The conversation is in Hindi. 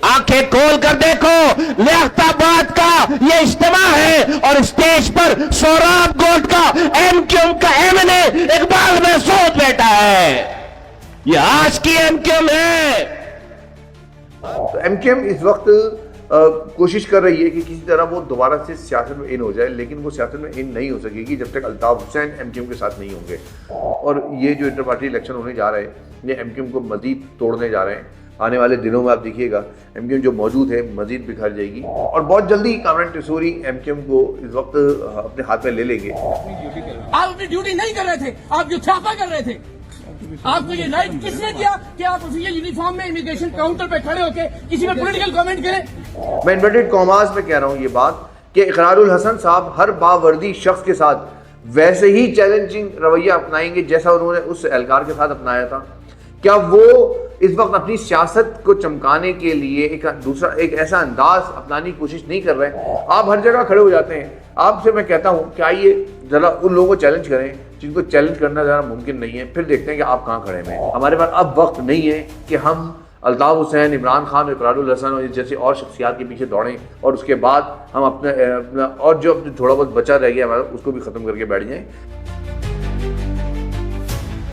आंखें खोल कर देखो, लियाकताबाद का ये इज्तिमा है और स्टेज पर सोहराब गोट का एमक्यूएम का एमएनए इकबाल महसूद बैठा है। ये आज की एमक्यूएम है। तो एमक्यूएम इस वक्त कोशिश कर रही है कि किसी तरह वो दोबारा से सियासत में इन हो जाए, लेकिन वो सियासत में इन नहीं हो सकेगी जब तक अल्ताफ हुसैन एमक्यूएम के साथ नहीं होंगे। और ये जो इंटर पार्टी इलेक्शन होने जा रहे हैं, ये एमक्यूएम को मजीद तोड़ने जा रहे हैं। आने वाले दिनों में आप देखिएगा एमक्यूएम जो मौजूद है मजीद बिखर जाएगी और बहुत जल्दी कामरान टिसूरी एमक्यूएम को इस वक्त अपने हाथ में ले लेंगे। आप अपनी ड्यूटी नहीं कर रहे थे, आप जो छापा कर रहे थे। आपको ये राइट किसने दिया कि आप ऑफिशियल यूनिफॉर्म में इमिग्रेशन काउंटर पे खड़े होकर किसी में पॉलिटिकल कमेंट करें? मैं इन्वर्टेड कॉमास में कह रहा हूँ ये बात कि इकरारुल हसन साहब हर बावर्दी शख्स के साथ वैसे ही चैलेंजिंग रवैया अपनाएंगे जैसा उन्होंने उस एहलकार के साथ अपनाया था। क्या वो इस वक्त अपनी सियासत को चमकाने के लिए एक ऐसा अंदाज अपनाने की कोशिश नहीं कर रहे? आप हर जगह खड़े हो जाते हैं। आपसे मैं कहता हूं कि आइए जरा उन लोगों को चैलेंज करें जिनको चैलेंज करना ज़रा मुमकिन नहीं है, फिर देखते हैं कि आप कहाँ खड़े हैं। हमारे पास अब वक्त नहीं है कि हम अल्ताफ हुसैन, इमरान खान और इकरारुल हसन और जैसे और शख्सियात के पीछे दौड़ें और उसके बाद हम अपना और जो थोड़ा बहुत बचा रह गया हमारा उसको भी ख़त्म करके बैठ जाएं।